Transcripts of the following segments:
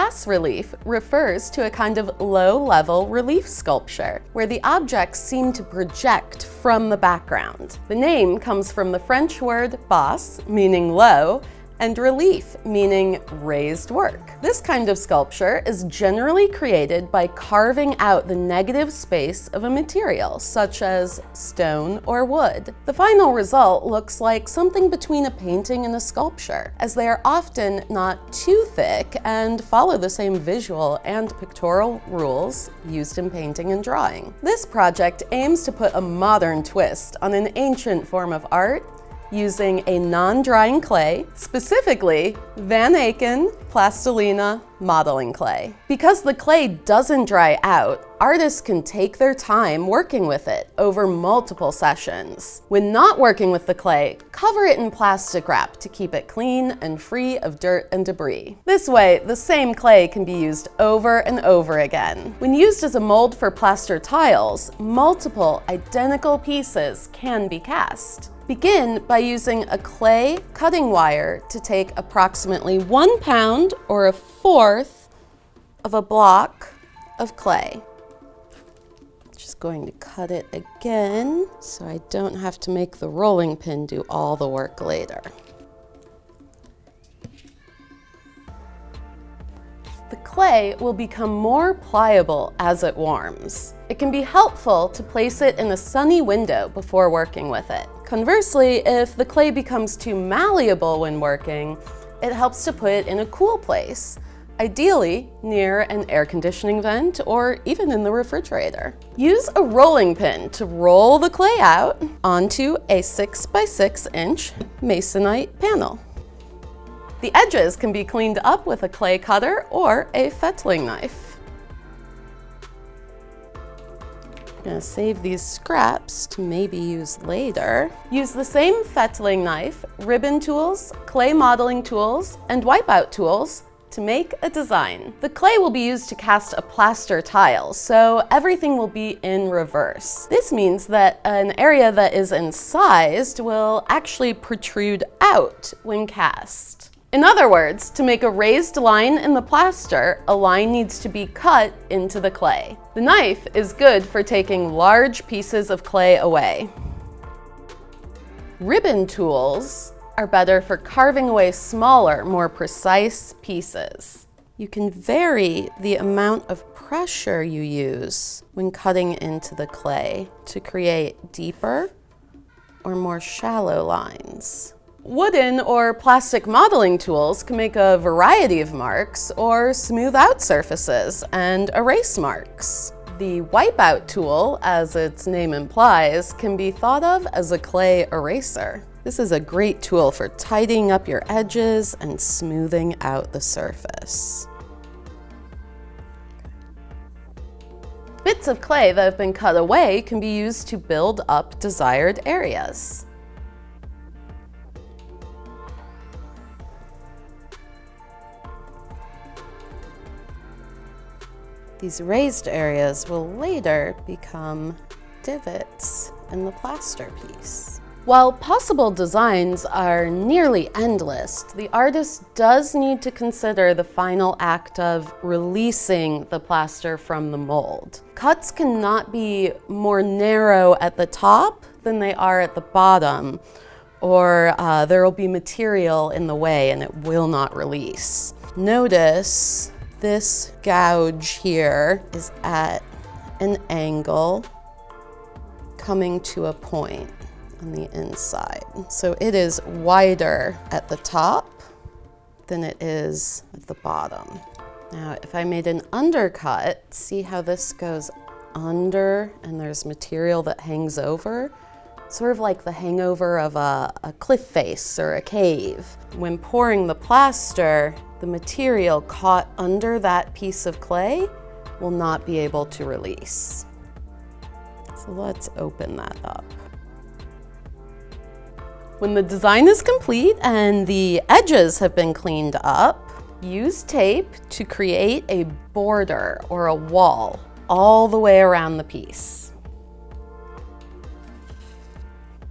Bas relief refers to a kind of low-level relief sculpture, where the objects seem to project from the background. The name comes from the French word bas, meaning low, and relief, meaning raised work. This kind of sculpture is generally created by carving out the negative space of a material, such as stone or wood. The final result looks like something between a painting and a sculpture, as they are often not too thick and follow the same visual and pictorial rules used in painting and drawing. This project aims to put a modern twist on an ancient form of art using a non-drying clay, specifically Van Eycken Plastilina modeling clay. Because the clay doesn't dry out, artists can take their time working with it over multiple sessions. When not working with the clay, cover it in plastic wrap to keep it clean and free of dirt and debris. This way, the same clay can be used over and over again. When used as a mold for plaster tiles, multiple identical pieces can be cast. Begin by using a clay cutting wire to take approximately 1 pound or a fourth of a block of clay. Just going to cut it again so I don't have to make the rolling pin do all the work later. The clay will become more pliable as it warms. It can be helpful to place it in a sunny window before working with it. Conversely, if the clay becomes too malleable when working, it helps to put it in a cool place, ideally near an air conditioning vent or even in the refrigerator. Use a rolling pin to roll the clay out onto a 6 by 6 inch masonite panel. The edges can be cleaned up with a clay cutter or a fettling knife. I'm gonna save these scraps to maybe use later. Use the same fettling knife, ribbon tools, clay modeling tools, and wipeout tools to make a design. The clay will be used to cast a plaster tile, so everything will be in reverse. This means that an area that is incised will actually protrude out when cast. In other words, to make a raised line in the plaster, a line needs to be cut into the clay. The knife is good for taking large pieces of clay away. Ribbon tools are better for carving away smaller, more precise pieces. You can vary the amount of pressure you use when cutting into the clay to create deeper or more shallow lines. Wooden or plastic modeling tools can make a variety of marks or smooth out surfaces and erase marks. The wipeout tool, as its name implies, can be thought of as a clay eraser. This is a great tool for tidying up your edges and smoothing out the surface. Bits of clay that have been cut away can be used to build up desired areas. These raised areas will later become divots in the plaster piece. While possible designs are nearly endless, the artist does need to consider the final act of releasing the plaster from the mold. Cuts cannot be more narrow at the top than they are at the bottom, or there will be material in the way and it will not release. Notice this gouge here is at an angle coming to a point on the inside. So it is wider at the top than it is at the bottom. Now, if I made an undercut, see how this goes under and there's material that hangs over? Sort of like the hangover of a cliff face or a cave. When pouring the plaster, the material caught under that piece of clay will not be able to release. So let's open that up. When the design is complete and the edges have been cleaned up, use tape to create a border or a wall all the way around the piece.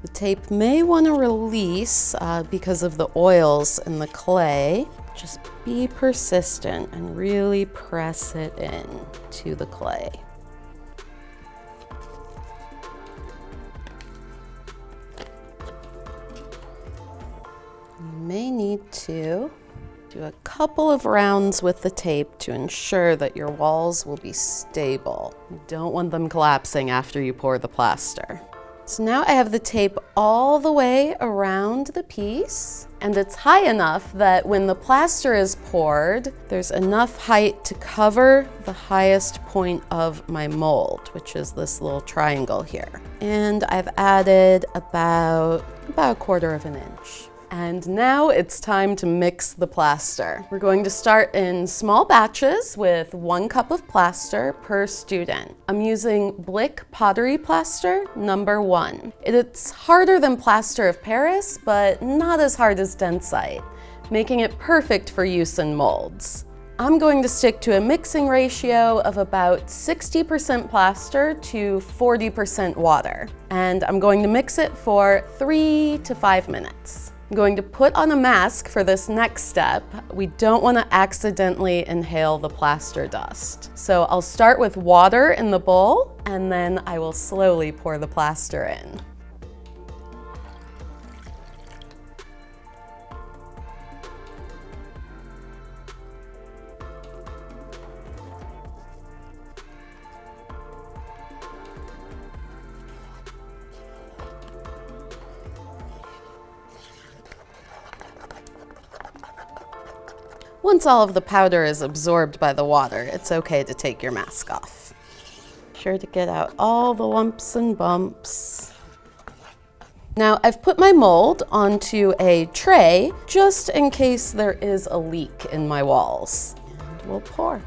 The tape may want to release because of the oils in the clay. Just be persistent and really press it in to the clay. You may need to do a couple of rounds with the tape to ensure that your walls will be stable. You don't want them collapsing after you pour the plaster. So now I have the tape all the way around the piece, and it's high enough that when the plaster is poured, there's enough height to cover the highest point of my mold, which is this little triangle here. And I've added about a quarter of an inch. And now it's time to mix the plaster. We're going to start in small batches with 1 cup of plaster per student. I'm using Blick pottery plaster number 1. It's harder than plaster of Paris, but not as hard as Densite, making it perfect for use in molds. I'm going to stick to a mixing ratio of about 60% plaster to 40% water. And I'm going to mix it for 3 to 5 minutes. I'm going to put on a mask for this next step. We don't want to accidentally inhale the plaster dust. So I'll start with water in the bowl, and then I will slowly pour the plaster in. Once all of the powder is absorbed by the water, it's okay to take your mask off. Be sure to get out all the lumps and bumps. Now I've put my mold onto a tray just in case there is a leak in my walls. And we'll pour.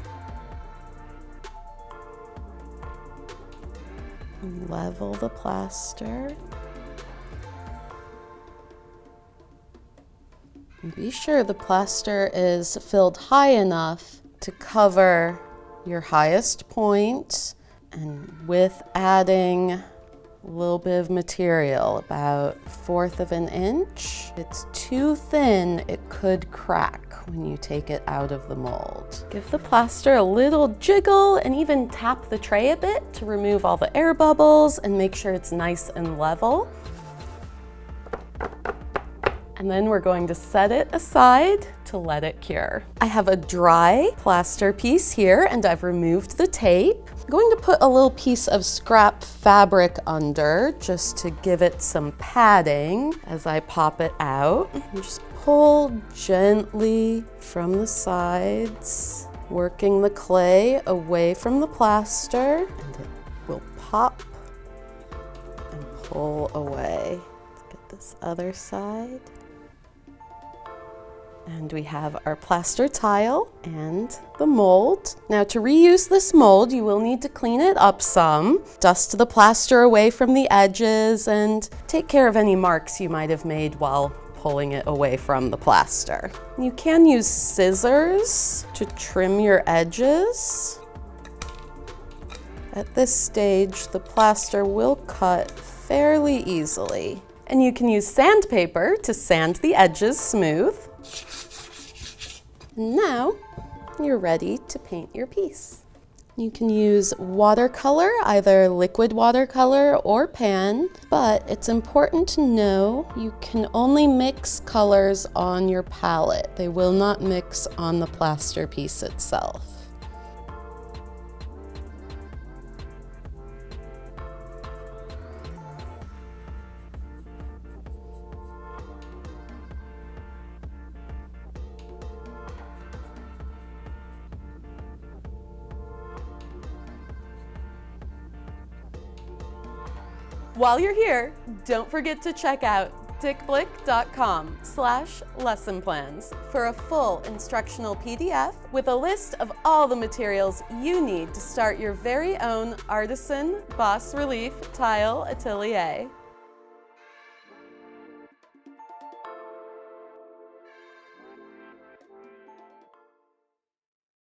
Level the plaster. Be sure the plaster is filled high enough to cover your highest point, and with adding a little bit of material, about 1/4 of an inch. If it's too thin, it could crack when you take it out of the mold. Give the plaster a little jiggle and even tap the tray a bit to remove all the air bubbles and make sure it's nice and level. And then we're going to set it aside to let it cure. I have a dry plaster piece here, and I've removed the tape. I'm going to put a little piece of scrap fabric under just to give it some padding as I pop it out. And just pull gently from the sides, working the clay away from the plaster, and it will pop and pull away. Let's get this other side. And we have our plaster tile and the mold. Now to reuse this mold, you will need to clean it up some, dust the plaster away from the edges, and take care of any marks you might have made while pulling it away from the plaster. You can use scissors to trim your edges. At this stage, the plaster will cut fairly easily. And you can use sandpaper to sand the edges smooth. Now you're ready to paint your piece. You can use watercolor, either liquid watercolor or pan, but it's important to know you can only mix colors on your palette. They will not mix on the plaster piece itself. While you're here, don't forget to check out dickblick.com/lesson plans for a full instructional PDF with a list of all the materials you need to start your very own artisan bas relief tile atelier.